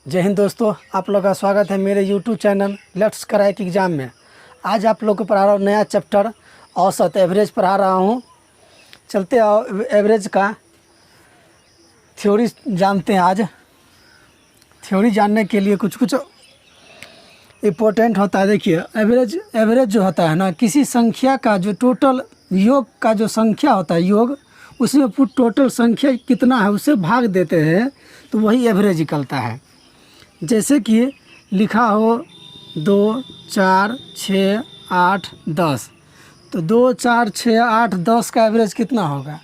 जय हिंद दोस्तों, आप लोग का स्वागत है मेरे YouTube channel let's crack exam में। आज आप लोग को पढ़ा रहा हूँ नया चैप्टर औसत एवरेज पढ़ा रहा हूँ। चलते एवरेज का थ्योरी जानते हैं। आज थ्योरी जानने के लिए कुछ इम्पोर्टेंट होता है। देखिए एवरेज जो होता है ना, किसी संख्या का जो टोटल योग का जो संख्या होता है योग, उसमें टोटल संख्या कितना है उसे भाग देते हैं तो वही एवरेज निकलता है। जैसे कि लिखा हो 2, 4, 6, 8, 10, तो 2, 4, 6, 8, 10 का एवरेज कितना होगा?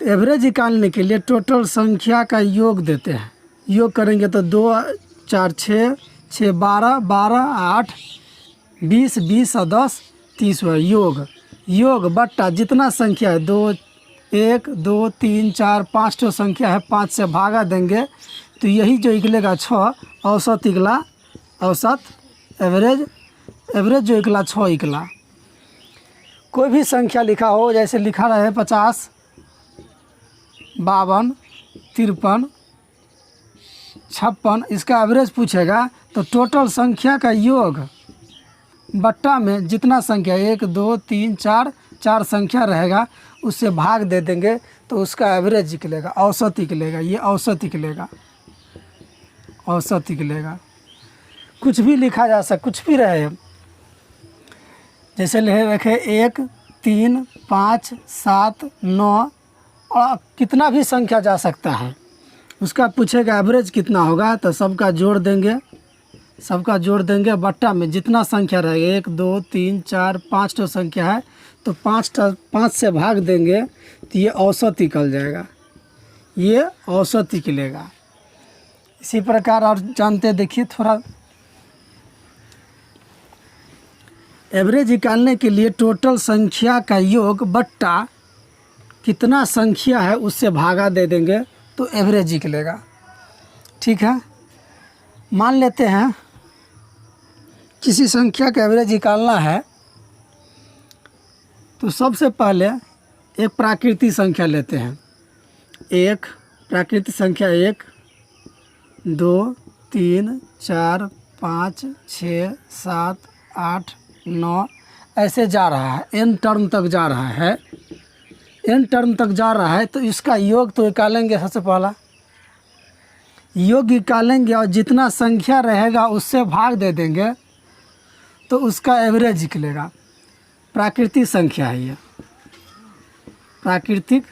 तो एवरेज निकालने के लिए टोटल संख्या का योग देते हैं। योग करेंगे तो 2, 4, 6, 6, 12, 12, 8, 20, 20 और 10, 30 हुआ योग बट्टा जितना संख्या है 2, 1, 2, 3, 4, 5 तो संख्या है, 5 से भागा देंगे तो यही जो निकलेगा 6। औसत निकला, औसत एवरेज जो निकला 6 निकला। कोई भी संख्या लिखा हो, जैसे लिखा रहे 50, 52, 53, 56, इसका एवरेज पूछेगा तो टोटल संख्या का योग बट्टा में जितना संख्या 1, 2, 3, 4 संख्या रहेगा उससे भाग दे देंगे तो उसका एवरेज निकलेगा, औसत निकलेगा। ये औसत निकलेगा, औसत निकलेगा। कुछ भी लिखा जा सकता, कुछ भी रहे, जैसे रखे 1, 3, 5, 7, 9 और कितना भी संख्या जा सकता है। उसका पूछेगा एवरेज कितना होगा तो सबका जोड़ देंगे बट्टा में जितना संख्या रहेगा 1, 2, 3, 4, 5 तो संख्या है तो 5 से भाग देंगे तो ये औसत निकल जाएगा, ये औसत निकलेगा। इसी प्रकार और जानते देखिए थोड़ा। एवरेज निकालने के लिए टोटल संख्या का योग बट्टा कितना संख्या है उससे भागा दे देंगे तो एवरेज निकलेगा। ठीक है, मान लेते हैं किसी संख्या का एवरेज निकालना है तो सबसे पहले एक प्राकृतिक संख्या लेते हैं। एक प्राकृतिक संख्या 1, 2, 3, 4, 5, 6, 7, 8, 9 ऐसे जा रहा है, n टर्म तक जा रहा है। n टर्म तक जा रहा है तो इसका योग तो निकालेंगे। सबसे पहला योग निकालेंगे और जितना संख्या रहेगा उससे भाग दे देंगे तो उसका एवरेज निकलेगा। प्राकृतिक संख्या है ये, प्राकृतिक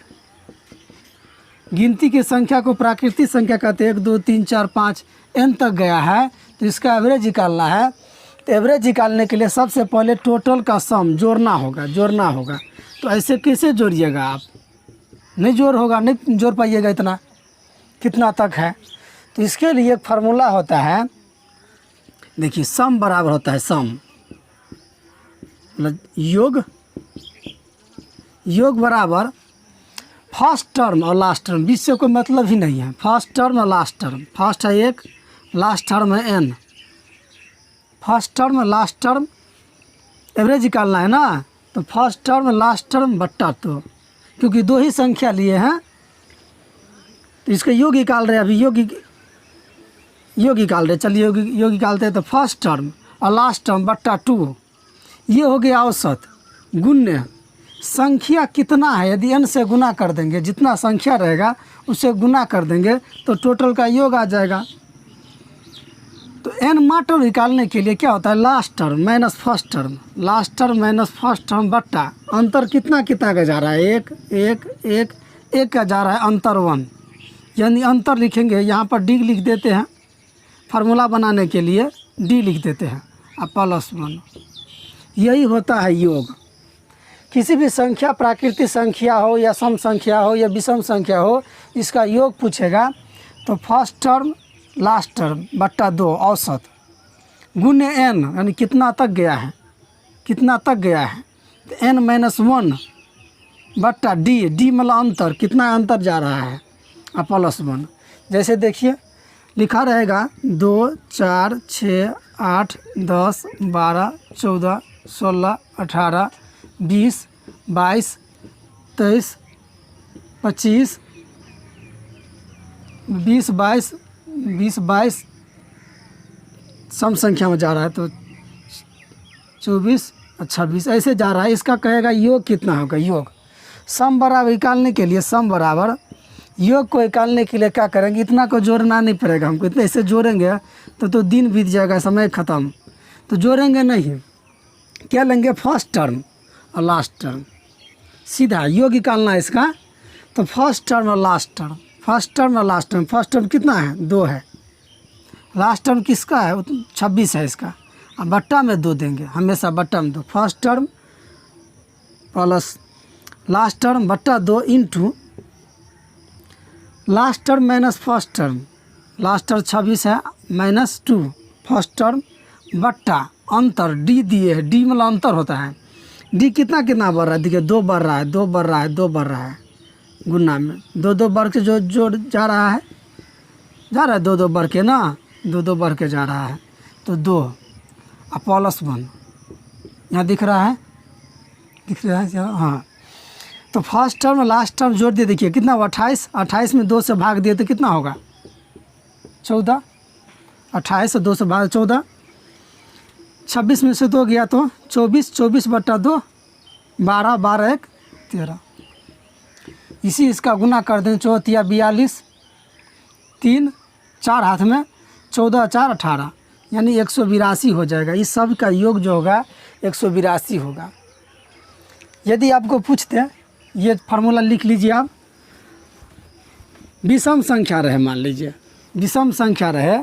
गिनती की संख्या को प्राकृतिक संख्या कहते हैं। 1, 2, 3, 4, 5 n तक गया है तो इसका एवरेज निकालना है। तो एवरेज निकालने के लिए सबसे पहले टोटल का सम जोड़ना होगा। तो ऐसे कैसे जोड़िएगा आप? नहीं जोड़ पाइएगा इतना, कितना तक है। तो इसके लिए एक फार्मूला होता है। देखिए सम बराबर होता है सम, मतलब योग बराबर फर्स्ट टर्म और लास्ट टर्म, बीच से कोई मतलब ही नहीं है। फर्स्ट टर्म और लास्ट टर्म, फर्स्ट है 1, लास्ट टर्म है n। First term last term average निकालना है ना, तो फर्स्ट टर्म लास्ट टर्म बट्टा 2, क्योंकि 2 ही संख्या लिए हैं तो इसका योग निकाल रहे हैं। अभी योग निकाल रहे, चलिए योग निकालते हैं। तो फर्स्ट टर्म और लास्ट टर्म बट्टा 2, ये हो गया औसत। गुण्य संख्या कितना है, यदि n से गुना कर देंगे, जितना संख्या रहेगा उससे गुना कर देंगे तो टोटल का योग आ जाएगा। तो n मात्र निकालने के लिए क्या होता है, last term minus first term, last term minus first term बट्टा अंतर कितना का जा रहा है, 1, 1, 1, 1 का जा रहा है, अंतर 1। यानी अंतर लिखेंगे, यहाँ पर d लिख देते हैं, फार्मूला बनाने के लिए d लिख देते हैं और +1। यही होता है योग। किसी भी संख्या, प्राकृतिक संख्या हो या सम संख्या हो या विषम संख्या हो, इसका योग पूछेगा तो फर्स्ट टर्म लास्ट टर्म बट्टा 2 औसत गुण्य n, यानी कितना तक गया है तो n - 1 बट्टा d मतलब अंतर, कितना अंतर जा रहा है, और +1। जैसे देखिए लिखा रहेगा 2, 4, 6, 8, 10, 12, 14, 16, 18, 20, 22, 23, 25, 20, 22, 20 22 सम संख्या में जा रहा है तो 24 और 26 ऐसे जा रहा है। इसका कहेगा योग कितना होगा। योग सम बराबर निकालने के लिए सम बराबर योग को निकालने के लिए क्या करेंगे, इतना को जोड़ना नहीं पड़ेगा हमको। इतने ऐसे जोड़ेंगे तो दिन बीत जाएगा, समय ख़त्म। तो जोड़ेंगे नहीं, क्या लेंगे फर्स्ट टर्म और लास्ट टर्म, सीधा योग निकालना है इसका। तो फर्स्ट टर्म और लास्ट टर्म, फर्स्ट टर्म और लास्ट टर्म। फर्स्ट टर्म कितना है 2 है, लास्ट टर्म किसका है 26 है इसका। अब बट्टा में 2 देंगे, हमेशा बट्टा में 2। First term plus last term बट्टा 2 into last term minus first term. Last term 26 है माइनस 2 फर्स्ट टर्म बट्टा अंतर डी दिए है, डी मतलब अंतर होता है। डी कितना कितना बढ़ रहा है, देखिए 2 बढ़ रहा है, 2 बढ़ रहा है, 2 बढ़ रहा है, गुना में 2 बढ़ के जो जा रहा है 2 बढ़ के ना, 2 बढ़ के जा रहा है। तो 2 प्लस 1 यहाँ दिख रहा है, दिख रहा है हाँ। तो फर्स्ट टर्म लास्ट टर्म जोड़ दिए, देखिए कितना हुआ 28। 28 में 2 से भाग दिए तो कितना होगा 14। 28 से 2 से भाग 14। 26 में से 2 गया तो 24, 24 बट्टा 2 12, 12 1 13। इसी इसका गुना कर दें, 4 या 42, 3 4 हाथ में 14 4 18, यानी 182 हो जाएगा। इस सब का योग जो होगा 182 होगा। यदि आपको पूछते हैं, ये फार्मूला लिख लीजिए आप। विषम संख्या रहे, मान लीजिए विषम संख्या रहे,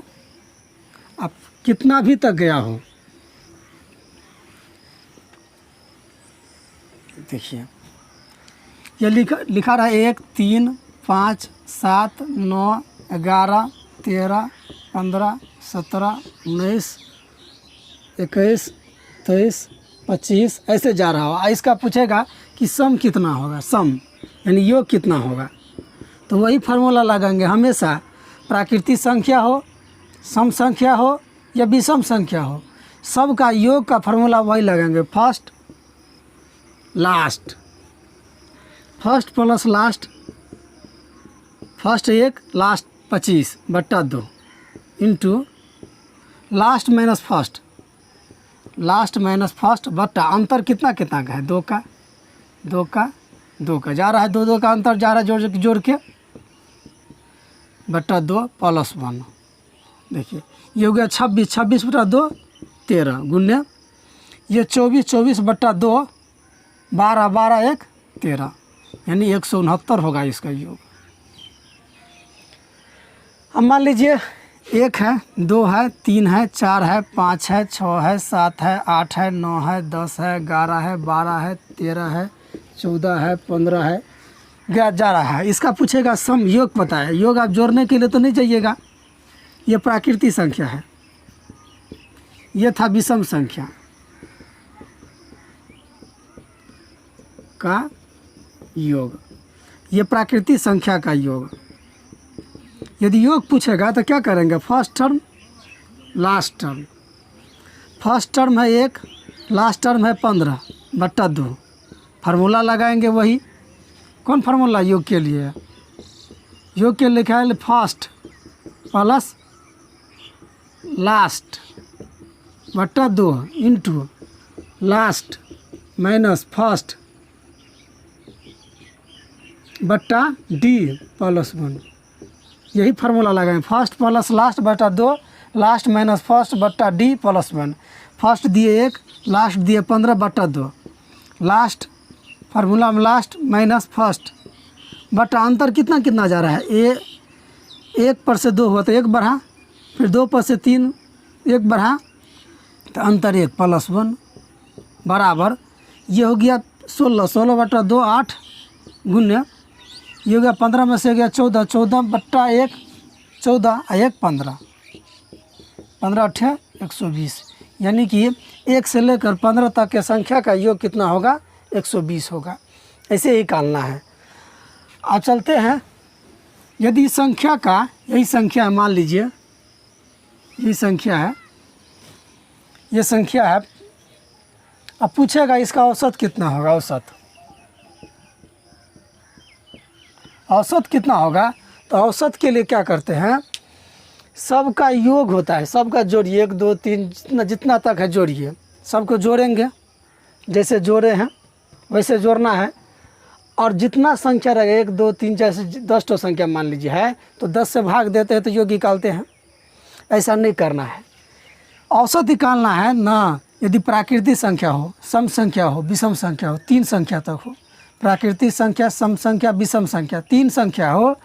आप कितना भी तक गया हो, देखिए ये लिखा रहा है 1 3 5 7 9 11 13 15 17 19 21 23 25 ऐसे जा रहा हो। इसका पूछेगा कि सम कितना होगा, सम यानी योग कितना होगा। तो वही फार्मूला लगाएंगे हमेशा, प्राकृतिक संख्या हो, सम संख्या हो या विषम संख्या हो, सबका योग का फार्मूला वही लगाएंगे। First last, first plus last, first 1 last 25 बट्टा 2 into last minus first, last minus first बट्टा अंतर कितना कितना का है 2 का, 2 का 2 का जा रहा है, 2 2 का अंतर जा रहा है जोड़ के बट्टा 2 प्लस 1। देखिए ये हो गया 26, 26 बट्टा 2 13 गुन्ने ये 24, 24 बट्टा 2 12, 12 1 13, यानी 169 होगा इसका योग। अब मान लीजिए 1 है, 2 है, 3 है, 4 है, 5 है, 6 है, 7 है, 8 है, 9 है, 10 है, 11 है, 12 है, 13 है, 14 है, 15 है, गया जा रहा है। इसका पूछेगा सम, योग पता है। योग आप जोड़ने के लिए तो नहीं जाइएगा, ये प्राकृतिक संख्या है, ये था विषम संख्या का योग, ये प्राकृतिक संख्या का योग। यदि योग पूछेगा तो क्या करेंगे, first term last term. First term है 1, लास्ट टर्म है 15 बट्टा 2, फार्मूला लगाएंगे वही। कौन फार्मूला योग के लिए, योग के लिखा है फर्स्ट प्लस लास्ट बट्टा 2 इंटू लास्ट माइनस फर्स्ट बट्टा डी प्लस 1, यही फार्मूला लगाएं। फर्स्ट प्लस लास्ट बट्टा 2, लास्ट माइनस फर्स्ट बट्टा डी प्लस 1। फर्स्ट दिए 1, लास्ट दिए 15 बट्टा 2, लास्ट फार्मूला में लास्ट माइनस फर्स्ट बट्टा अंतर कितना कितना जा रहा है, 1 पर से 2 हुआ तो 1 बढ़ा, फिर 2 पर से 3 1 बढ़ा तो अंतर 1 प्लस 1 बराबर ये हो गया 16, 16 बट्टा 2 8 गुन्य ये हो गया 15 में से हो गया 14, 14 बट्टा 1 14 1 15, 15 8 120, यानी कि 1 से लेकर 15 तक के संख्या का योग कितना होगा 120 होगा। ऐसे ही निकालना है। आप चलते हैं, यदि संख्या का यही संख्या है, मान लीजिए यही संख्या है, ये संख्या है, अब पूछेगा इसका औसत कितना होगा, औसत औसत कितना होगा। तो औसत के लिए क्या करते हैं, सबका योग होता है, सबका जोड़िए 1 2 3 जितना तक है जोड़िए, सबको जोड़ेंगे, जैसे जोड़े हैं वैसे जोड़ना है। और जितना संख्या रहेगा 1 2 3 जैसे 10 तो संख्या मान लीजिए है तो 10 से भाग देते हैं तो योग निकालते हैं। ऐसा नहीं करना है, औसत निकालना है ना। यदि प्राकृतिक संख्या हो, सम संख्या हो, विषम संख्या हो, 3 संख्या तक हो, प्राकृतिक संख्या, सम संख्या, विषम संख्या, 3 संख्या हो,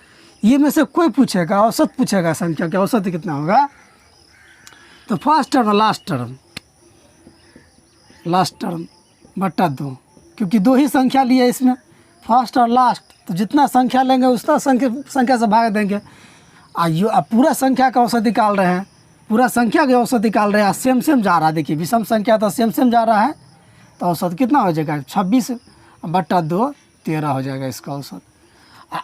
ये में से कोई पूछेगा, औसत पूछेगा संख्या का औसत कितना होगा, तो फर्स्ट टर्म लास्ट टर्म बट्टा 2, क्योंकि 2 ही संख्या लिए इसमें, फर्स्ट और लास्ट, तो जितना संख्या लेंगे उतना संख्या से भाग देंगे। अब पूरा संख्या का औसत निकाल रहे हैं, पूरा संख्या के औसत निकाल रहे हैं, सेम जा रहा है। देखिए विषम संख्या तो सेम जा रहा है, तो औसत कितना हो जाएगा 26 बट्टा 2 13 हो जाएगा इसका औसत।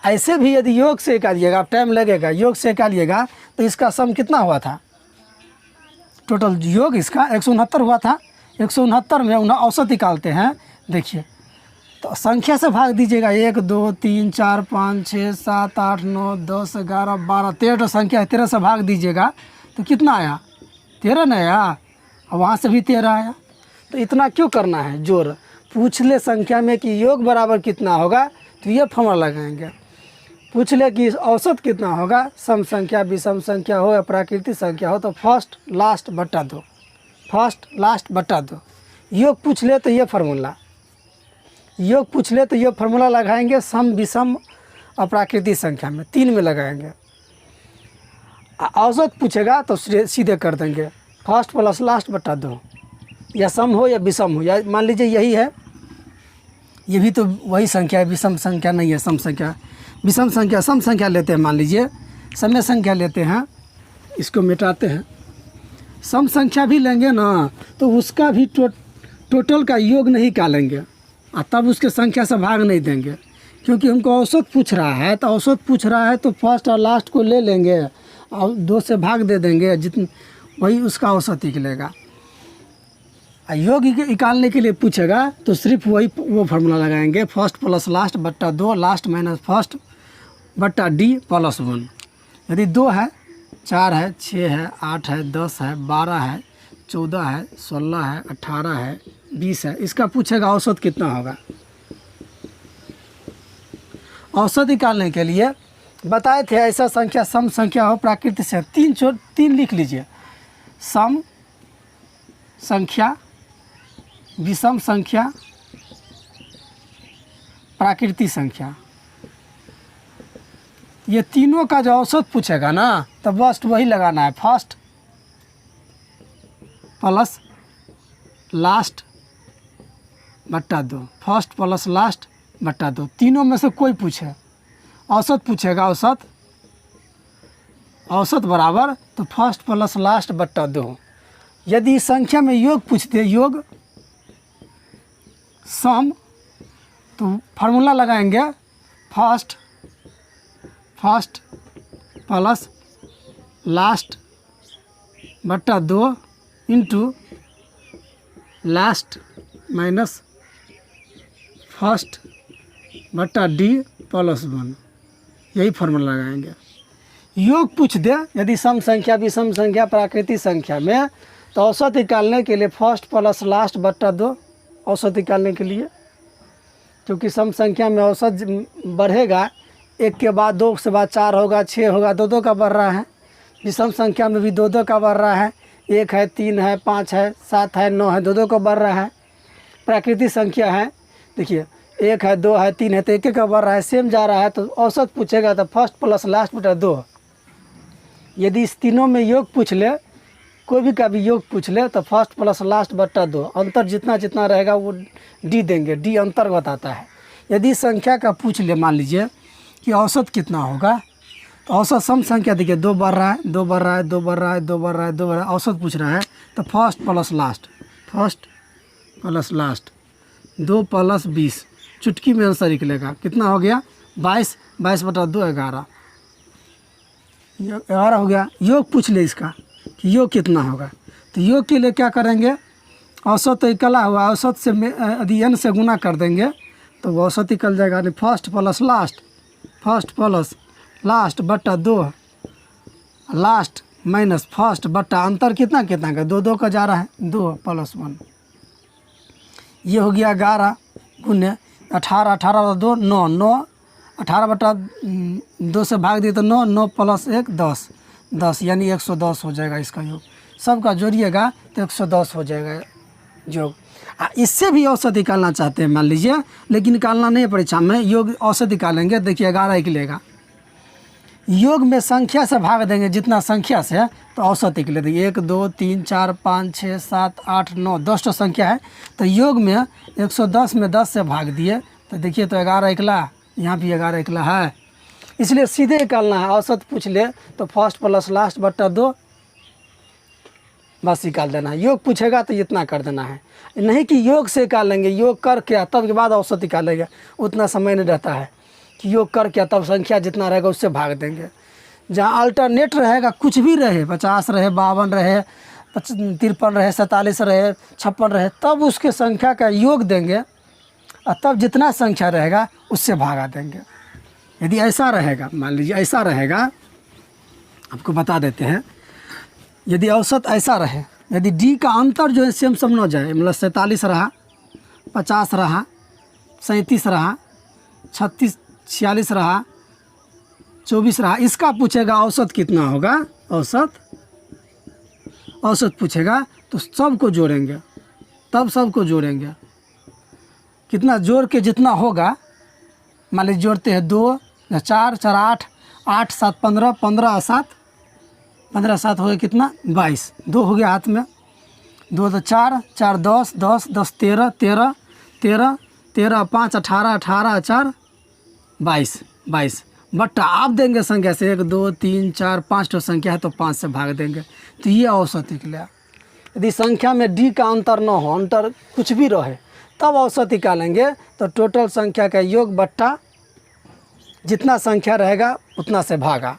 ऐसे भी यदि योग से निकालिएगा, टाइम लगेगा, योग से निकालिएगा तो इसका सम कितना हुआ था, टोटल योग इसका 169 हुआ था। 169 में उन्हें औसत निकालते हैं। देखिए तो संख्या से भाग दीजिएगा, 1 2 3 4 5 6 7 8 9 10 11 12 13 संख्या है, 13 से भाग दीजिएगा तो कितना आया 13 न आया, और वहाँ से भी 13 आया। तो इतना क्यों करना है जोड़, पूछ ले संख्या में कि योग बराबर कितना होगा तो ये फॉर्मूला लगाएंगे। पूछ ले कि औसत कितना होगा, सम संख्या, विषम संख्या हो या प्राकृतिक संख्या हो, तो फर्स्ट लास्ट बट्टा 2, फर्स्ट लास्ट बट्टा 2। योग पूछ ले तो ये फार्मूला, योग पूछ ले तो ये फार्मूला लगाएंगे, सम विषम और प्राकृतिक संख्या में 3 में लगाएंगे। औसत पूछेगा तो सीधे कर देंगे फर्स्ट प्लस लास्ट बट्टा 2, या सम हो या विषम हो, या मान लीजिए यही है, ये भी तो वही संख्या है, विषम संख्या नहीं है, सम संख्या, विषम संख्या, सम संख्या लेते हैं, मान लीजिए समय संख्या लेते हैं, इसको मिटाते हैं, सम संख्या भी लेंगे ना तो उसका भी टोटल का योग नहीं निकालेंगे, और तब उसके संख्या से भाग नहीं देंगे, क्योंकि हमको औसत पूछ रहा है। तो औसत पूछ रहा है तो फर्स्ट और लास्ट को ले लेंगे और 2 से भाग दे देंगे, जितनी वही उसका औसत निकलेगा। योग निकालने के लिए पूछेगा तो सिर्फ वो फार्मूला लगाएंगे, फर्स्ट प्लस लास्ट बट्टा 2, लास्ट माइनस फर्स्ट बट्टा डी प्लस 1। यदि 2 है, 4 है, 6 है, 8 है, 10 है, 12 है, 14 है, 16 है, 18 है, 20 है, इसका पूछेगा औसत कितना होगा। औसत निकालने के लिए बताए थे ऐसा संख्या, सम संख्या हो, प्राकृतिक से 3 लिख लीजिए, सम संख्या, विषम संख्या, प्राकृतिक संख्या, ये तीनों का जो औसत पूछेगा ना तो बस वही लगाना है, फर्स्ट प्लस लास्ट बट्टा 2, फर्स्ट प्लस लास्ट बट्टा 2। तीनों में से कोई पूछे, औसत पूछेगा, औसत बराबर तो फर्स्ट प्लस लास्ट बट्टा 2। यदि संख्या में योग पूछते, योग सम, तो फार्मूला लगाएंगे, फर्स्ट प्लस लास्ट बट्टा 2 इंटू लास्ट माइनस फर्स्ट बट्टा डी प्लस 1, यही फार्मूला लगाएंगे। योग पूछ दे यदि सम संख्या, विषम संख्या, प्राकृतिक संख्या में, तो औसत निकालने के लिए फर्स्ट प्लस लास्ट बट्टा 2 औसत निकालने के लिए, क्योंकि सम संख्या में औसत बढ़ेगा, 1 के बाद 2 से बाद 4 होगा, 6 होगा, 2 का बढ़ रहा है। विषम संख्या में भी 2 का बढ़ रहा है, 1 है, 3 है, 5 है, 7 है, 9 है, 2 का बढ़ रहा है। प्राकृतिक संख्या है, देखिए 1 है, 2 है, 3 है, तो 1 का बढ़ रहा है, सेम जा रहा है, तो औसत पूछेगा तो फर्स्ट प्लस लास्ट बटा 2। यदि इस तीनों में योग पूछ ले, कोई भी का भी योग पूछ ले, तो फर्स्ट प्लस लास्ट बट्टा 2, अंतर जितना जितना रहेगा वो डी देंगे, डी अंतर बताता है। यदि संख्या का पूछ ले, मान लीजिए कि औसत कितना होगा, तो औसत सम संख्या देखिए 2 बढ़ रहा है, 2 बढ़ रहा है, 2 बढ़ रहा है, 2 बढ़ रहा है, 2 बढ़ रहा है, औसत पूछ रहा है, तो फर्स्ट प्लस लास्ट 2 प्लस 20, चुटकी में आंसर निकलेगा, कितना हो गया 22, 22 बटा 2 11 हो गया। योग पूछ ले इसका कि योग कितना होगा, तो योग के लिए क्या करेंगे, औसत तो निकला हुआ, औसत से यदि n से गुना कर देंगे तो वो औसत निकल जाएगा, यानी फर्स्ट प्लस लास्ट बट्टा 2, लास्ट माइनस फर्स्ट बट्टा अंतर कितना कितना का 2 2 का जा रहा है 2 + 1, ये हो गया 11 गुने 18 18 2 9 9 18/2 से भाग दिए तो 9 9 + 1 10 10 यानी 110 हो जाएगा इसका योग। सबका जोड़िएगा तो 110 हो जाएगा योग। इससे भी औसत निकालना चाहते हैं मान लीजिए, लेकिन निकालना नहीं है परीक्षा में, योग औसत निकालेंगे। देखिए 11 निकलेगा, योग में संख्या से भाग देंगे जितना संख्या से तो औसत निकले। देखिए 1 2 3 4 5 6 7 8 9 10 तो संख्या है, तो योग में 110 में 10 से भाग दिए तो देखिए तो 11 निकला, यहाँ भी 11 निकला है। इसलिए सीधे निकालना है, औसत पूछ ले तो फर्स्ट + लास्ट बट्टा 2 बस निकाल देना है। योग पूछेगा तो इतना कर देना है, नहीं कि योग से निकाल लेंगे, योग कर क्या तब के बाद औसत निकालेंगे, उतना समय नहीं रहता है कि योग कर क्या तब संख्या जितना रहेगा उससे भाग देंगे। जहाँ अल्टरनेट रहेगा, कुछ भी रहे 50 रहे 52 रहे 53 रहे 47 रहे 56 रहे, तब उसके संख्या का योग देंगे और तब जितना संख्या रहेगा उससे भागा देंगे। यदि ऐसा रहेगा, मान लीजिए ऐसा रहेगा, आपको बता देते हैं, यदि औसत ऐसा रहे, यदि डी का अंतर जो है सेम सम न जाए, मतलब 47 रहा 50 रहा 37 रहा 36 46 रहा 24 रहा, इसका पूछेगा औसत कितना होगा, औसत पूछेगा तो सबको जोड़ेंगे, तब सबको जोड़ेंगे, कितना जोड़ के जितना होगा, मान लीजिए जोड़ते हैं 2 4 4 8 8 7 15 15 7 15 7 हो गया कितना 22, 2 हो गया हाथ में, 2 तो 4 4 10 10 10 13 13 13 13 5 18 18 4 22 22 बट्टा आप देंगे संख्या से 1 2 3 4 5 तो संख्या है तो 5 से भाग देंगे तो ये औसत निकला। यदि संख्या में डी का अंतर न हो, अंतर कुछ भी रहे, तब औसत निकालेंगे तो टोटल संख्या का योग बट्टा जितना संख्या रहेगा उतना से भागा।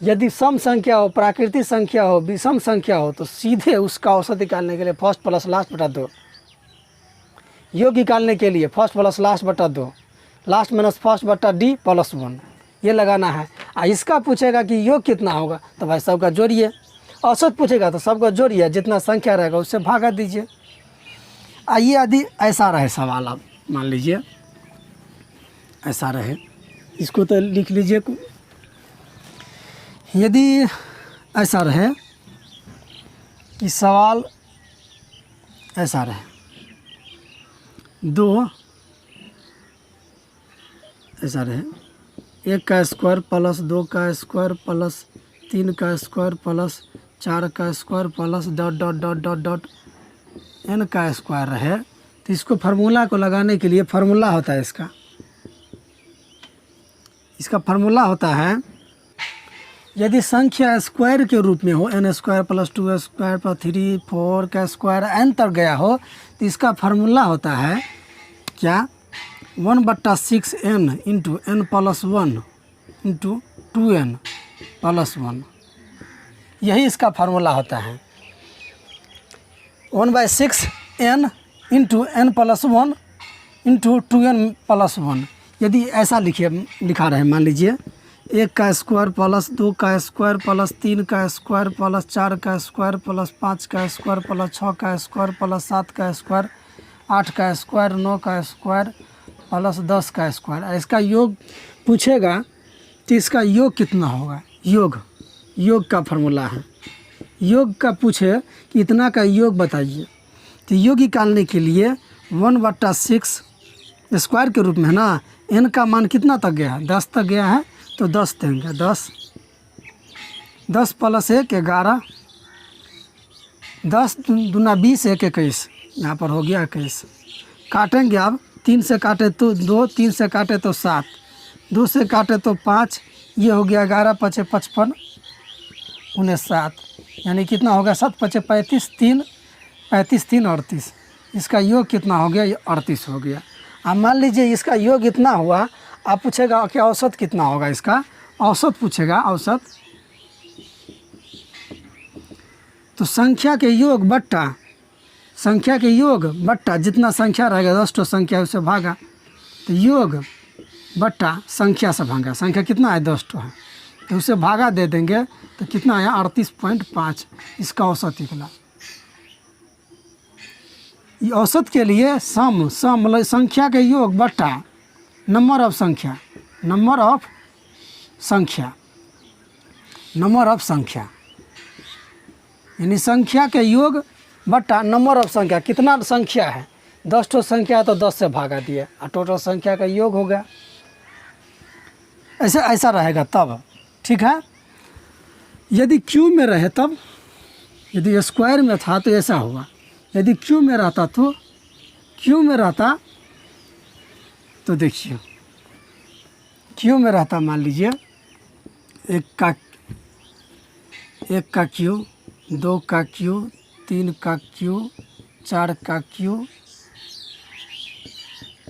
यदि सम संख्या हो, प्राकृतिक संख्या हो, विषम संख्या हो तो सीधे उसका औसत निकालने के लिए फर्स्ट + लास्ट बटा 2, योग निकालने के लिए फर्स्ट + लास्ट बटा 2, लास्ट माइनस फर्स्ट बटा डी + 1 ये लगाना है। इसका पूछेगा कि योग कितना होगा तो भाई सबका जोड़िए, औसत पूछेगा तो सबका जोड़िए, जितना संख्या रहेगा उससे भागा दीजिए। आइए यदि ऐसा रहे सवाल, आप मान लीजिए ऐसा रहे, इसको तो लिख लीजिए, यदि ऐसा रहे कि सवाल ऐसा रहे 2 ऐसा रहे 1 का स्क्वायर + 2 का स्क्वायर + 3 का स्क्वायर + 4 का square + dot dot dot dot dot n का स्क्वायर रहे, तो इसको फार्मूला को लगाने के लिए फार्मूला होता है, इसका फार्मूला होता है, यदि संख्या स्क्वायर के रूप में हो n² + 2 स्क्वायर + 3 4 का स्क्वायर n तक गया हो तो इसका फार्मूला होता है क्या 1/6n × n + 1 × 2n + 1, यही इसका फार्मूला होता है 1/6n × n + 1 × 2n + 1। यदि ऐसा लिखा रहे, मान लीजिए 1 का स्क्वायर + 2 का स्क्वायर + 3 का स्क्वायर + 4 का स्क्वायर + 5 का स्क्वायर + 6 का स्क्वायर + 7 का स्क्वायर 8 का स्क्वायर 9 का स्क्वायर + 10 का स्क्वायर, इसका योग पूछेगा तो इसका योग कितना होगा, योग का फार्मूला है, योग का पूछे कि इतना का योग बताइए, तो योग निकालने के लिए 1/6 स्क्वायर के रूप में है ना, n का मान कितना तक गया है 10 तक गया है तो 10 देंगे, 10 10 + 1 11, 10 दूना 20 1 21, यहाँ पर हो गया 21। काटेंगे अब, 3 से काटे तो 2, 3 से काटे तो 7, 2 से काटे तो 5, ये हो गया 11 × 5 = 55 × 7, यानी कितना होगा 7 × 5 = 35 3 35 3 38, इसका योग कितना हो गया, ये 38 हो गया। अब मान लीजिए इसका योग इतना हुआ, आप पूछेगा कि औसत कितना होगा, इसका औसत पूछेगा, औसत तो संख्या के योग बट्टा जितना संख्या रहेगा 10 तो संख्या उससे भागा, तो योग बट्टा संख्या से भागा, संख्या कितना है 10 तो है तो उससे भागा दे देंगे तो कितना आया 38.5, इसका औसत निकला। ये औसत के लिए सम मतलब संख्या के योग बटा नंबर ऑफ संख्या, नंबर ऑफ संख्या यानी संख्या के योग बटा नंबर ऑफ संख्या। कितना संख्या है, 10 ठो संख्या है तो 10 से भागा दिए और टोटल संख्या का योग हो गया। ऐसा रहेगा तब, ठीक है। यदि क्यूब में रहे तब, यदि स्क्वायर में था तो ऐसा होगा। यदि क्यूब में रहता तो देखिए क्यूब में रहता, मान लीजिए 1 का क्यूब, 2 का क्यूब, 3 का क्यूब, 4 का cube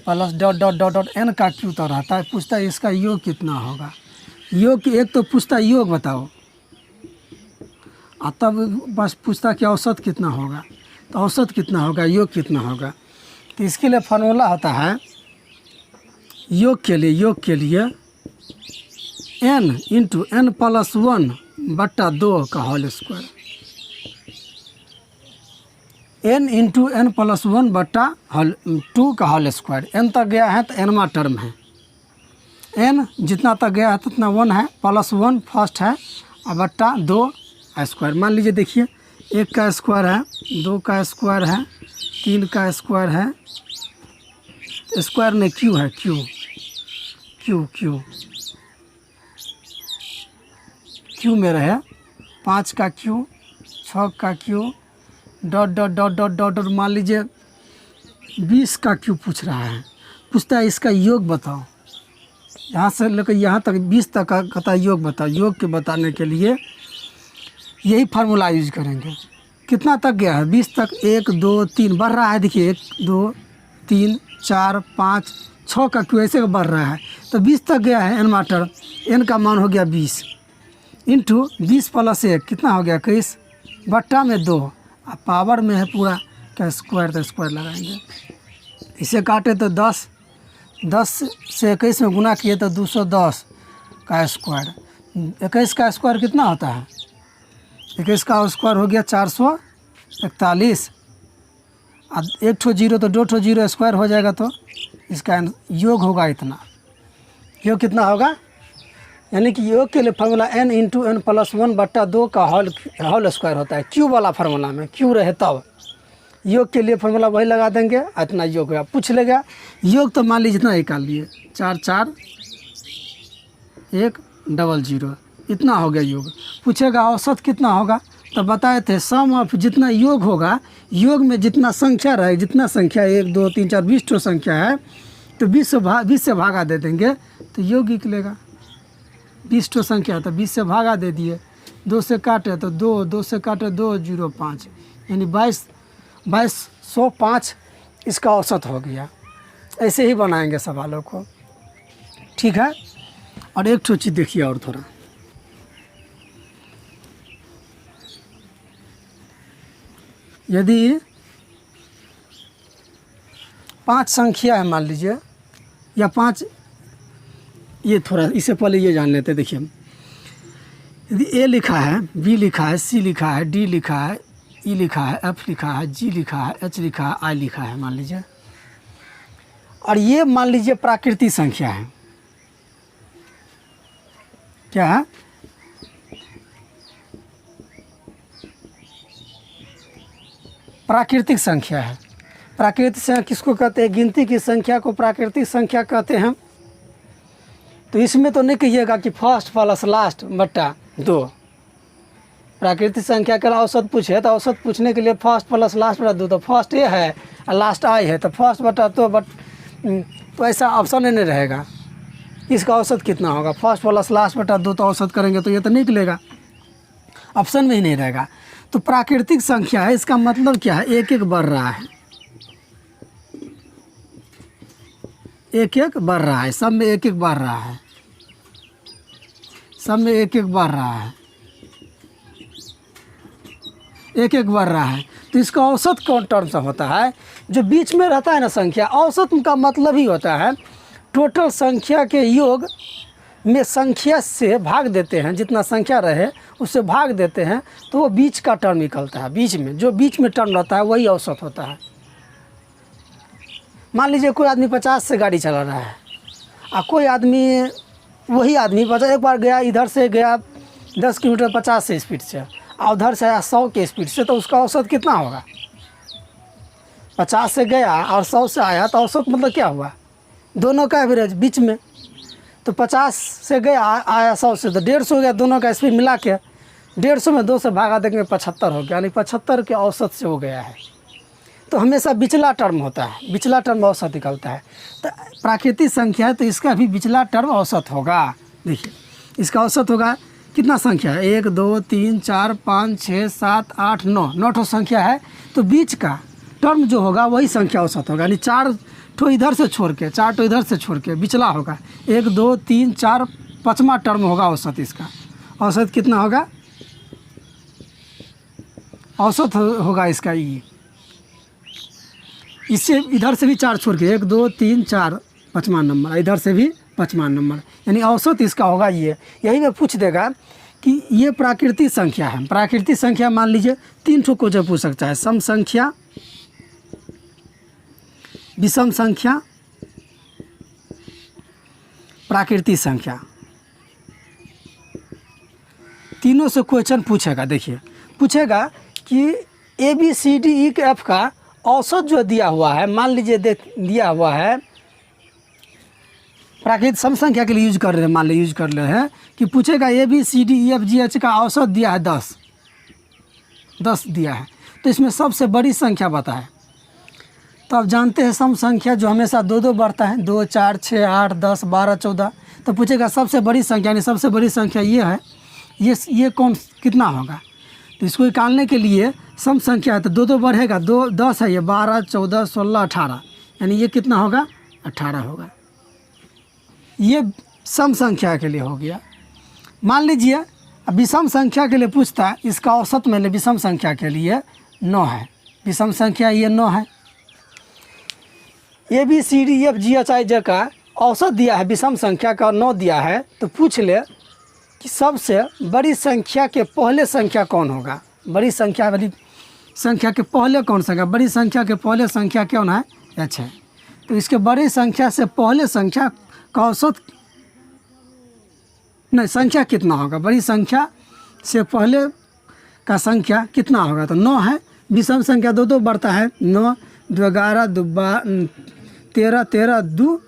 plus dot dot dot dot n का क्यूब तो रहता है। पूछता है इसका योग कितना होगा। योग एक तो पूछता है योग बताओ, और तब बस पूछता कि औसत कितना होगा। तो औसत कितना होगा, योग कितना होगा। तो इसके लिए फार्मूला होता है योग के लिए n इंटू n प्लस 1 बट्टा 2 का whole square. n into n plus 1 बट्टा 2 का होल स्क्वायर। n तक गया है तो nवा टर्म है। n जितना तक गया है उतना 1 है, प्लस 1 फर्स्ट है और बट्टा 2 स्क्वायर। मान लीजिए देखिए 1 का स्क्वायर है, 2 का स्क्वायर है, 3 का स्क्वायर है, स्क्वायर में क्यू है, क्यू में रहे 5 का क्यू, 6 का Q, dot dot dot dot dot dot. मान लीजिए 20 का क्यू पूछ रहा है, पूछता है इसका योग बताओ। यहाँ से लेकर यहाँ तक 20 तक का कहता है योग बताओ। योग के बताने के लिए यही फार्मूला यूज करेंगे। कितना तक गया है, 20 तक, 1 2 3 बढ़ रहा है। देखिए 1 2 3 4 5 6 का क्यू ऐसे बढ़ रहा है। तो 20 तक गया है n माटर, n का मान हो गया 20 इंटू 20 प्लस 1 कितना हो गया 21 बट्टा में 2 और पावर में है पूरा क्या स्क्वायर, तो स्क्वायर लगाएंगे। इसे काटे तो 10 से 21 में गुना किए तो 210 का स्क्वायर। 21 का स्क्वायर कितना होता है, 21 का स्क्वायर हो गया 441 और 1 ठो जीरो तो 2 ठो जीरो स्क्वायर हो जाएगा। तो इसका योग होगा इतना। योग कितना होगा, यानी कि योग के लिए formula n into n plus 1 बट्टा 2 का होल स्क्वायर होता है। क्यू वाला फार्मूला में क्यू रहे तब योग के लिए फार्मूला वही लगा देंगे, इतना योग होगा। पूछ लेगा योग तो मान लीजिए इतना निकाल लिए 4 4 1 0 0, इतना हो गया योग। पूछेगा औसत कितना होगा, तो बताए थे सम ऑफ जितना योग होगा, योग में जितना संख्या रहे, जितना संख्या 1 2 3 4 20 ठो संख्या है तो 20 से भागा दे देंगे तो योग निकलेगा। 20 ठो संख्या है तो 20 से भागा दे दिए, 2 से काटे तो 2 से काटे 2 0 5 यानी 2205 इसका औसत हो गया। ऐसे ही बनाएंगे सवालों को, ठीक है। और एक ठो चीज़ देखिए और थोड़ा, यदि 5 संख्या है मान लीजिए, या 5, ये थोड़ा इससे पहले ये जान लेते। देखिए यदि ए लिखा है, बी लिखा है, सी लिखा है, डी लिखा है, ई लिखा है, एफ लिखा है, जी लिखा है, एच लिखा है, आई लिखा है मान लीजिए, और ये मान लीजिए प्राकृतिक संख्या है। क्या है, प्राकृतिक संख्या है। प्राकृतिक संख्या किसको कहते हैं, गिनती की संख्या को प्राकृतिक संख्या कहते हैं। तो इसमें तो नहीं कहिएगा कि फर्स्ट प्लस लास्ट बट्टा 2। प्राकृतिक संख्या का औसत पूछे तो औसत पूछने के लिए फर्स्ट प्लस लास्ट बटा 2, तो फर्स्ट ए है और लास्ट आई है तो फर्स्ट बटा तो ऐसा ऑप्शन ही नहीं रहेगा। इसका औसत कितना होगा, फर्स्ट प्लस लास्ट बटा 2 तो औसत करेंगे तो ये तो निकलेगा, ऑप्शन में ही नहीं रहेगा। तो प्राकृतिक संख्या है, इसका मतलब क्या है, एक एक बढ़ रहा है, एक एक बढ़ रहा है, सब में एक एक बढ़ रहा है, सब में एक एक बढ़ रहा है, एक एक बढ़ रहा है। तो इसका औसत कौन टर्म से होता है, जो बीच में रहता है ना संख्या। औसत का मतलब ही होता है टोटल संख्या के योग में संख्या से भाग देते हैं, जितना संख्या रहे उससे भाग देते हैं तो वो बीच का टर्म निकलता है। बीच में जो बीच में टर्म रहता है वही औसत होता है। मान लीजिए कोई आदमी 50 से गाड़ी चला रहा है और कोई आदमी वही आदमी 50 एक बार गया, इधर से गया 10 किलोमीटर 50 से स्पीड से और उधर से आया 100 के स्पीड से, तो उसका औसत कितना होगा? 50 से गया और 100 से आया तो औसत मतलब क्या हुआ? दोनों का एवरेज बीच में। तो 50 से गया आया 100 से तो 150 हो गया, दोनों का स्पीड मिला के 150 में 2 से भागा देंगे 75 हो गया, यानी 75 के औसत से हो गया है। तो हमेशा बिचला टर्म होता है, बिचला टर्म औसत निकलता है। तो प्राकृतिक संख्या है तो इसका भी बिचला टर्म औसत होगा। देखिए इसका औसत होगा कितना संख्या है? 1 2 3 4 5 6 7 8 9, 9 ठो संख्या है। तो बीच का टर्म जो होगा वही संख्या औसत होगा, यानी 4 ठो इधर से छोड़ के 4 ठो इधर से छोड़ के बिचला होगा। 1 2 3 4 5वां टर्म होगा औसत। इसका औसत कितना होगा? औसत होगा इसका ये, इससे इधर से भी 4 छोड़ के 1 2 3 4 5वां नंबर, इधर से भी 5वां नंबर, यानी औसत इसका होगा ये। यही में पूछ देगा कि ये प्राकृतिक संख्या है। प्राकृतिक संख्या मान लीजिए 3 ठो क्वेश्चन पूछ सकता है, सम संख्या, विषम संख्या, प्राकृतिक संख्या, तीनों से क्वेश्चन पूछेगा। देखिए पूछेगा कि ABCDE का औसत जो दिया हुआ है, मान लीजिए दिया हुआ है प्राकृतिक सम संख्या के लिए यूज कर रहे हैं, मान लीजिए यूज कर रहे हैं कि पूछेगा ABCDEFGH का औसत दिया है 10 दिया है, तो इसमें सबसे बड़ी संख्या बताए। तो आप जानते हैं सम संख्या जो हमेशा 2 बढ़ता है, 2 4 6 8 10 12 14। तो पूछेगा सबसे बड़ी संख्या, यानी सबसे बड़ी संख्या ये है, ये कौन कितना होगा? तो इसको निकालने के लिए सम संख्या है तो 2 बढ़ेगा, 2 10 है, ये 12 14 16 18, यानी ये कितना होगा? 18 होगा। ये सम संख्या के लिए हो गया। मान लीजिए अब विषम संख्या के लिए पूछता है, इसका औसत मैंने विषम संख्या के लिए 9 है, विषम संख्या ये 9 है। ABCDEFGHIJ का औसत दिया है विषम संख्या का 9 दिया है, तो पूछ ले कि सबसे बड़ी संख्या के पहले संख्या कौन होगा? बड़ी संख्या वाली संख्या के पहले कौन संख्या? बड़ी संख्या के पहले संख्या कौन है? H है। तो इसके बड़ी संख्या से पहले संख्या का औसत नहीं, संख्या कितना होगा? बड़ी संख्या से पहले का संख्या कितना होगा? तो 9 है। विषम संख्या 2 बढ़ता है, 9 2 11 2 13 13 2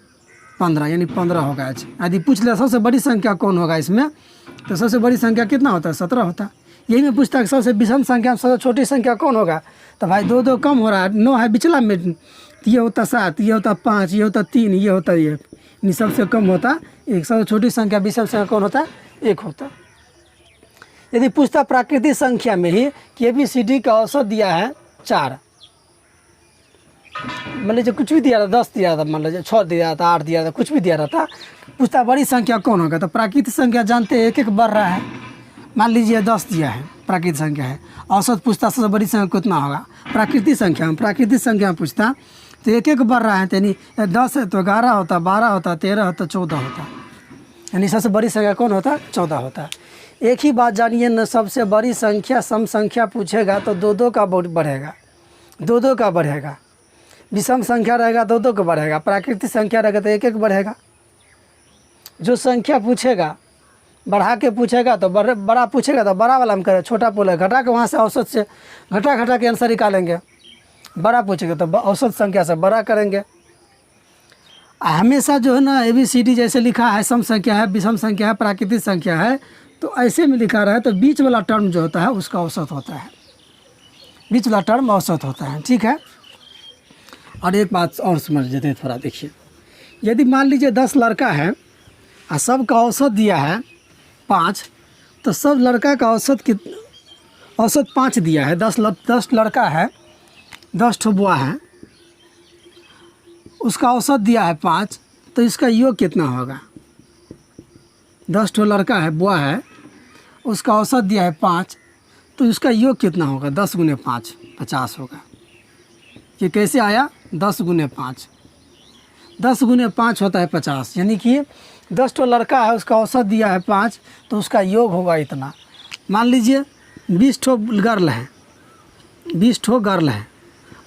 15, यानी 15 होगा। यदि पूछ ले सबसे बड़ी संख्या कौन होगा इसमें, तो सबसे बड़ी संख्या कितना होता है? 17 होता है। यही में पूछता है सबसे विषम संख्या सबसे छोटी संख्या कौन होगा? तो भाई 2 कम हो रहा है, 9 है बिचला में, ये होता 7, ये होता 5, ये होता 3, ये होता 1, यानी सबसे कम होता 1। सबसे छोटी संख्या विषम संख्या कौन होता है? 1 होता। यदि पूछता प्राकृतिक संख्या में ही कि ABCD का औसत दिया है 4, मान लीजिए कुछ भी दिया था, 10 दिया था, मान लीजिए 6 दिया था, 8 दिया था, कुछ भी दिया रहता, पूछता बड़ी संख्या कौन होगा? तो प्राकृतिक संख्या जानते हैं 1 बढ़ रहा है। मान लीजिए 10 दिया है, प्राकृतिक संख्या है, औसत पूछता सबसे बड़ी संख्या कितना होगा? प्राकृतिक संख्या में पूछता तो 1 बढ़ रहा है, तो यानी 10 है तो 11 होता, 12 होता, 13 होता, 14 होता, यानी सबसे बड़ी संख्या कौन होता? 14 होता। एक ही बात जानिए न, सबसे बड़ी संख्या सम संख्या पूछेगा तो 2 का बढ़ेगा, 2 का बढ़ेगा। विषम संख्या रहेगा 2 का बढ़ेगा, प्राकृतिक संख्या रहेगा तो 1 बढ़ेगा। जो संख्या पूछेगा बढ़ा के पूछेगा तो बड़ा पूछेगा तो बड़ा वाला हम करें, छोटा बोले घटा के वहाँ से औसत से घटा के आंसर निकालेंगे। बड़ा पूछेगा तो औसत संख्या से बड़ा करेंगे। हमेशा जो है ना ABCD जैसे लिखा है, सम संख्या है, विषम संख्या है, प्राकृतिक संख्या है, तो ऐसे में लिखा रहा है तो बीच वाला टर्म जो होता है उसका औसत होता है, बीच वाला टर्म औसत होता है। ठीक है। और एक बात और समझ लेते हैं थोड़ा, देखिए यदि मान लीजिए 10 लड़का है और सब का औसत दिया है 5, तो सब लड़का का औसत 5 दिया है। 10 लड़का है, 10 ठो बुआ है, उसका औसत दिया है 5, तो इसका योग कितना होगा? 10 ठो लड़का है, बुआ है, उसका औसत दिया है 5, तो इसका योग कितना होगा? 10 गुने 5 50 होगा। ये कैसे आया? 10 गुने 5, 10 गुने 5 होता है 50, यानी कि 10 ठो लड़का है, उसका औसत दिया है 5, तो उसका योग होगा इतना। मान लीजिए 20 ठो गर्ल है, 20 ठो गर्ल है,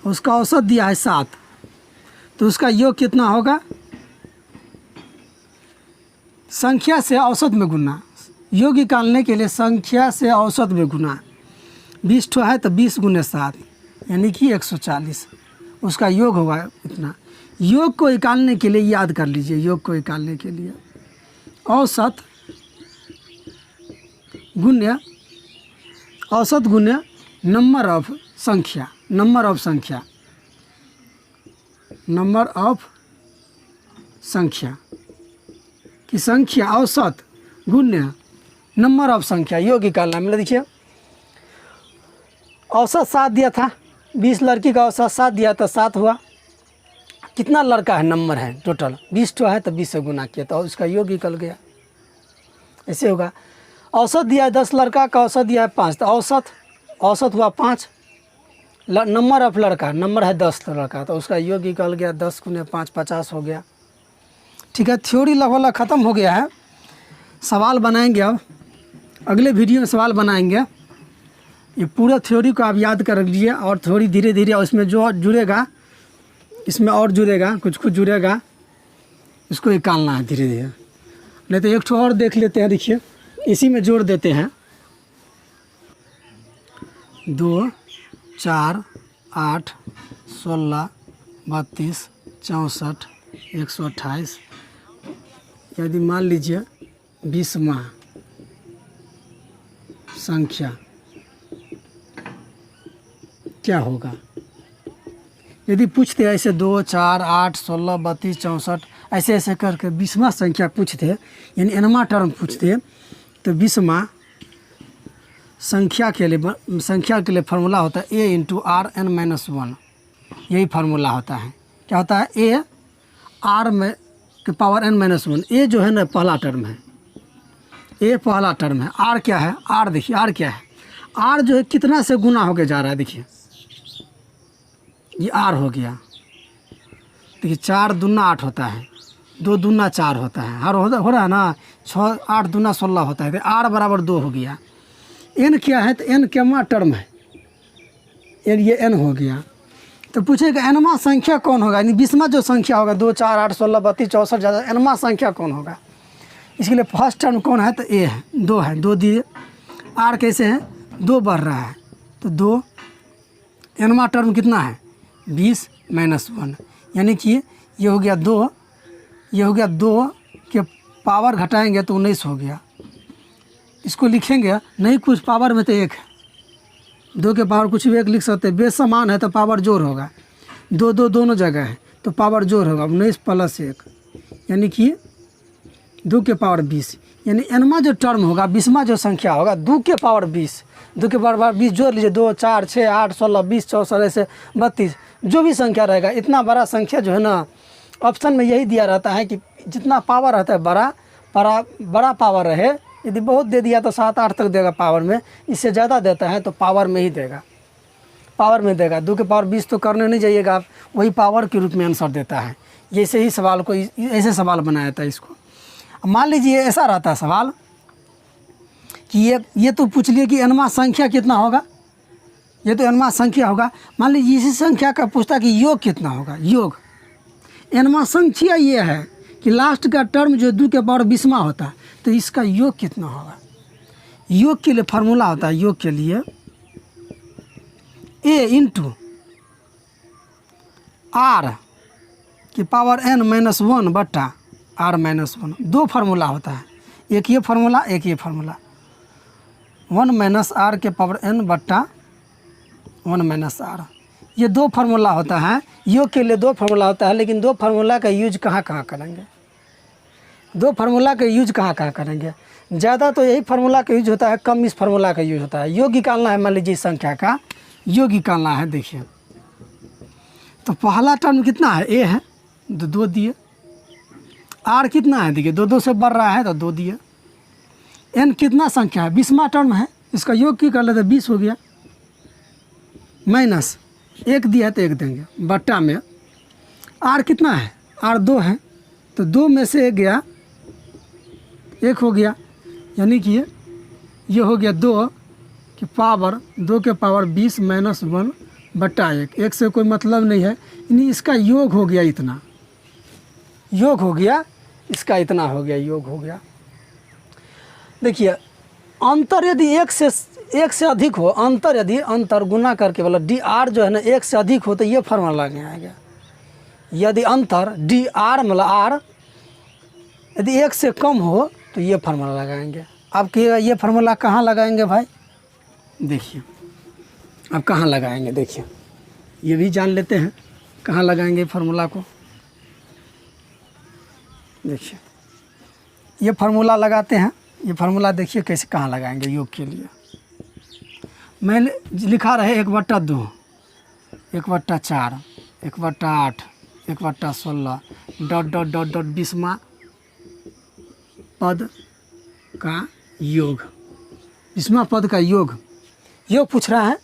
उसका औसत दिया है 7, तो उसका योग कितना होगा? संख्या से औसत में गुना, योग निकालने के लिए संख्या से औसत में गुना। 20 ठो है तो 20 गुने 7 यानी कि 140, उसका योग होगा इतना। योग को निकालने के लिए याद कर लीजिए, योग को निकालने के लिए औसत गुण्य नंबर ऑफ संख्या, नंबर ऑफ संख्या की संख्या औसत गुण्य नंबर ऑफ संख्या, योग निकालना। मतलब देखिए औसत 7 दिया था, 20 लड़की का औसत 7 दिया तो 7 हुआ। कितना लड़का है, नंबर है टोटल 20 ठो है तो 20 से गुना किया तो उसका योग निकल गया। ऐसे होगा। औसत दिया है 10 लड़का का, औसत दिया है 5, तो औसत हुआ 5। नंबर ऑफ लड़का, नंबर है 10 लड़का, तो उसका योग निकल गया 10 गुने 5 50 हो गया। ठीक है, थ्योरी लगभग ख़त्म हो गया है। सवाल बनाएंगे, अब अगले वीडियो में सवाल बनाएंगे। ये पूरा थ्योरी को आप याद कर लीजिए और थ्योरी धीरे धीरे उसमें जो जुड़ेगा, इसमें और जुड़ेगा, कुछ जुड़ेगा, इसको निकालना है धीरे धीरे। नहीं तो एक ठो और देख लेते हैं, देखिए इसी में जोड़ देते हैं। 2 4 8 16 32 64 128। यदि मान लीजिए 20वां संख्या क्या होगा? यदि पूछते ऐसे 2 4 8 16 32 64 ऐसे ऐसे करके 20वां संख्या पूछते, यानी एनवां टर्म पूछते, तो 20वां संख्या के लिए फार्मूला होता है a into R N minus 1। यही फार्मूला होता है। क्या होता है? a आर में के पावर n माइनस 1। a जो है ना पहला टर्म है, a पहला टर्म है। r क्या है? r देखिए r क्या है? r जो है कितना से गुना होके जा रहा है, देखिए ये r हो गया। देखिए 4 दूना 8 होता है, 2 दूना 4 होता है, हर हो रहा है ना। 6 8 दूना 16 होता है, तो r बराबर 2 हो गया। n क्या है? तो n क्या टर्म है, ये n हो गया। तो पूछेगा nवां संख्या कौन होगा, यानी 20वां जो संख्या होगा 2 4 8 16 32 64 ज़्यादा nवां संख्या कौन होगा? इसके लिए फर्स्ट टर्म कौन है? तो a है, 2 है, 2 दिए। r कैसे है? 2 बढ़ रहा है, तो 2। nवां टर्म कितना है? 20 माइनस 1, यानी कि ये हो गया 2, ये हो गया 2 के पावर घटाएंगे तो 19 हो गया। इसको लिखेंगे नहीं, कुछ पावर में तो 1 है, 2 के पावर कुछ भी 1 लिख सकते हैं। बेस समान है तो पावर जोड़ होगा, 2 2 दोनों जगह है तो पावर जोड़ होगा। 19 प्लस 1 यानी कि 2 के पावर 20, यानी nवां जो टर्म होगा, 20वां जो संख्या होगा 2 के पावर 20, 2 के पावर 20 जोड़ लीजिए। 2 4 6 8 16 20 64 ऐसे 32 जो भी संख्या रहेगा, इतना बड़ा संख्या जो है ना, ऑप्शन में यही दिया रहता है कि जितना पावर रहता है बड़ा पावर रहे। यदि बहुत दे दिया तो 7 8 तक देगा पावर में, इससे ज़्यादा देता है तो पावर में ही देगा, पावर में देगा। 2 के पावर 20 तो करने नहीं जाइएगा आप, वही पावर के रूप में आंसर देता है। जैसे ही सवाल को ऐसे सवाल बनाया था इसको। मान लीजिए ऐसा रहता है सवाल कि ये तो पूछ लिए कि nवां संख्या कितना होगा, ये तो nवां संख्या होगा। मान लीजिए इसी संख्या का पूछता कि योग कितना होगा। योग nवां संख्या ये है कि लास्ट का टर्म जो 2 के पावर 20वां होता है, तो इसका योग कितना होगा। योग के लिए फार्मूला होता है, योग के लिए a इंटू आर की पावर n माइनस 1 बट्टा r माइनस 1। 2 फार्मूला होता है, एक ये फार्मूला, एक ये फार्मूला। 1 माइनस आर के पावर n बट्टा 1 माइनस r, ये 2 फार्मूला होता है। योग के लिए 2 फार्मूला होता है, लेकिन 2 फार्मूला का यूज कहाँ करेंगे? 2 फार्मूला का यूज कहाँ करेंगे? ज़्यादा तो यही फार्मूला का यूज होता है, कम इस फार्मूला का यूज होता है। योग निकालना है, मान लीजिए इस संख्या का योग निकालना है। देखिए तो पहला टर्म कितना है? a है, 2 दिए। r कितना है? देखिए 2 2 से बढ़ रहा है तो 2 दिए। n कितना संख्या है? 20वां टर्म है, इसका योग की कर लेते 20 हो गया, माइनस 1 दिया तो 1 देंगे, बट्टा में r कितना है? r 2 है, तो 2 में से 1 गया, 1 हो गया, यानी कि ये हो गया 2 की पावर 2 के पावर 20 माइनस 1 बटा 1। 1 से कोई मतलब नहीं है, यानी इसका योग हो गया इतना, योग हो गया इसका इतना हो गया, योग हो गया। देखिए अंतर यदि 1 से अधिक हो, अंतर यदि अंतर गुना करके मतलब डी आर जो है ना 1 से अधिक हो तो ये फार्मूला लगे आएगा। यदि अंतर डी आर मतलब आर यदि 1 से कम हो तो ये फार्मूला लगाएंगे। अब ये फार्मूला कहाँ लगाएंगे भाई, देखिए अब कहाँ लगाएंगे, देखिए ये भी जान लेते हैं कहाँ लगाएंगे फार्मूला को। देखिए ये फार्मूला लगाते हैं, ये फार्मूला देखिए कैसे कहाँ लगाएंगे योग के लिए। मैंने लिखा रहे 1/2, 1/4, 1/8, 1/16 डॉट डॉट डॉट डॉट 20वां पद का योग, 20वां पद का योग पूछ रहा है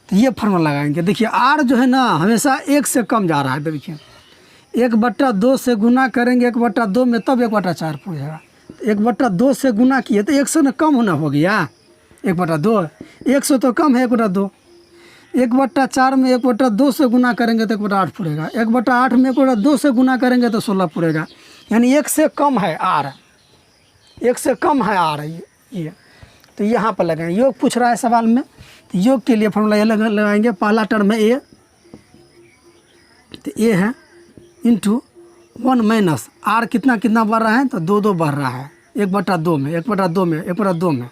तो ये फार्मूला लगाएंगे। देखिए आर जो है ना हमेशा 1 से कम जा रहा है, देखिए 1/2 से गुना करेंगे 1/2 में तब 1/4 पूछेगा। 1/2 से गुना किए तो 1 से ना कम होना हो गया, 1/2 1 से तो कम है 1/2। 1/4 में 1/2 से गुना करेंगे तो 1/8 पूरेगा। 1/8 में 1/2 से गुना करेंगे तो 16 पूरेगा, यानी 1 से कम है आर, 1 से कम है आर ये। तो यहाँ पर लगाएंगे, योग पूछ रहा है सवाल में, तो योग के लिए फॉर्मूला ये लगाएंगे। पहला टर्म है ए, तो ए है इंटू 1 माइनस आर कितना कितना बढ़ रहा है तो 2 बढ़ रहा है 1/2 में 1/2 में 1/2 में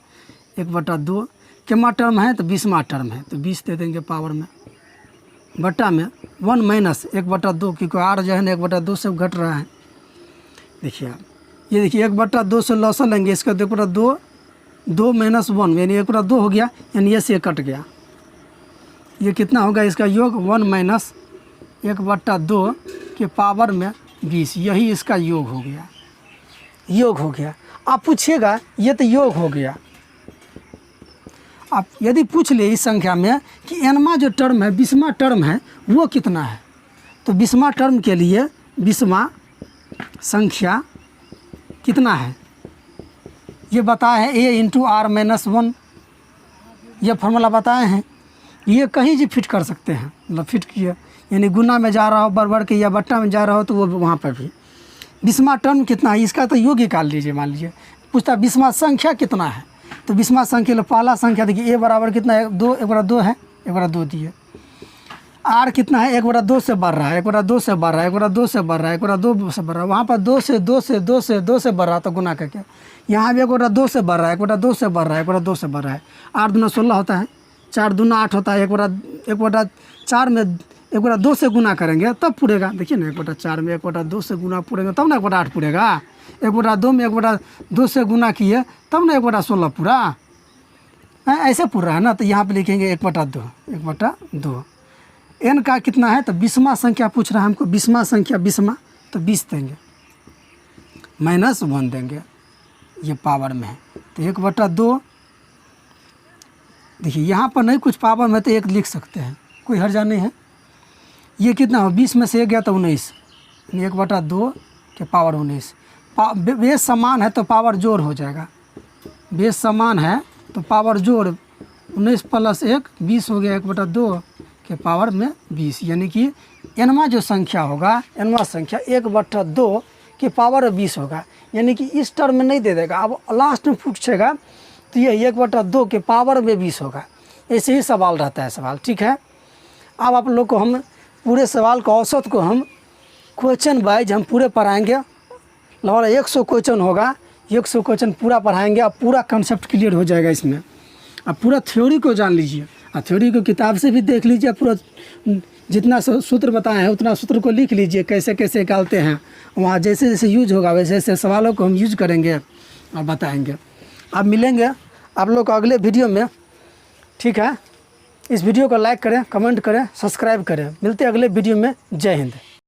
1/2 कितना टर्म है तो 20वां टर्म है, तो 20 दे देंगे पावर में, बटा में 1 माइनस 1/2 क्योंकि आर जो है ना 1/2 से घट रहा है। देखिए ये देखिए 1/2 से लॉस लेंगे, इसका 1/2 2 माइनस 1 यानी 1/2 हो गया, यानी ये से कट गया। ये कितना होगा इसका योग 1 माइनस 1/2 के पावर में 20, यही इसका योग हो गया, योग हो गया। आप पूछिएगा ये तो योग हो गया। आप यदि पूछ ले इस संख्या में कि एनवां जो टर्म है 20वां टर्म है वो कितना है, तो 20वां टर्म के लिए 20वां संख्या कितना है ये बताए हैं, ए इंटू आर माइनस 1 ये फार्मूला बताए हैं। ये कहीं भी फिट कर सकते हैं, मतलब फिट किया यानी गुना में जा रहा हो बढ़ के या बट्टा में जा रहा हो तो वो वहाँ पर भी 20वां टर्म कितना है इसका तो योग निकाल लीजिए। मान लीजिए पूछता 20वां संख्या कितना है, तो 20वां संख्या पहला संख्या देखिए ए बराबर कितना है 2, 1/2 है 1/2 दिए। आर कितना है 1/2 से बढ़ रहा है 1/2 से बढ़ रहा है 1/2 से बढ़ रहा है 1/2 से बढ़ रहा है, वहाँ पर 2 से 2 से 2 से 2 से बढ़ रहा तो गुना करके यहाँ भी 1/2 से बढ़ रहा है 1/2 से बढ़ रहा है 1/2 से बढ़ रहा है। 8 दूना 16 होता है, 4 दूना 8 होता है, 1/4 में 1/2 से गुना करेंगे तब पूरेगा। देखिए ना 1/4 में 1/2 से गुना पूरेगा तब ना 1/8 पूरेगा। 1/2 में 1/2 से गुना किए तब ना 1/16 पूरा ऐसे पूरा है ना। तो यहाँ पे लिखेंगे 1/2 एन का कितना है तो 20वां संख्या पूछ रहा है हमको, 20वां संख्या 20वां तो 20 देंगे माइनस 1 देंगे, ये पावर में है तो 1/2। देखिए यहाँ पर नहीं कुछ पावर में तो 1 लिख सकते हैं, कोई हर्जा नहीं है। ये कितना हो 20 में से 1 गया तो 19, 1/2 के पावर 19। बेस समान है तो पावर जोड़ हो जाएगा, बेस समान है तो पावर जोड़ 19 + 1 20 हो गया 1/2 के पावर में 20, यानी कि एनवां जो संख्या होगा एनवां संख्या 1/2 के पावर 20 होगा, यानी कि इस टर्म में नहीं दे देगा। अब लास्ट में पूछेगा तो ये 1/2 के पावर में 20 होगा। ऐसे ही सवाल रहता है सवाल, ठीक है। अब आप लोग को हम पूरे सवाल का औसत को हम क्वेश्चन वाइज हम पूरे पढ़ाएंगे, लगभग 100 क्वेश्चन होगा, 100 क्वेश्चन पूरा पढ़ाएंगे। अब पूरा कंसेप्ट क्लियर हो जाएगा इसमें। अब पूरा थ्योरी को जान लीजिए, और थ्योरी को किताब से भी देख लीजिए, पूरा जितना सूत्र बताए हैं उतना सूत्र को लिख लीजिए, कैसे कैसे निकालते हैं। वहाँ जैसे जैसे यूज होगा वैसे वैसे सवालों को हम यूज करेंगे और बताएंगे। अब मिलेंगे आप लोग को अगले वीडियो में, ठीक है। इस वीडियो को लाइक करें, कमेंट करें, सब्सक्राइब करें। मिलते हैं अगले वीडियो में। जय हिंद।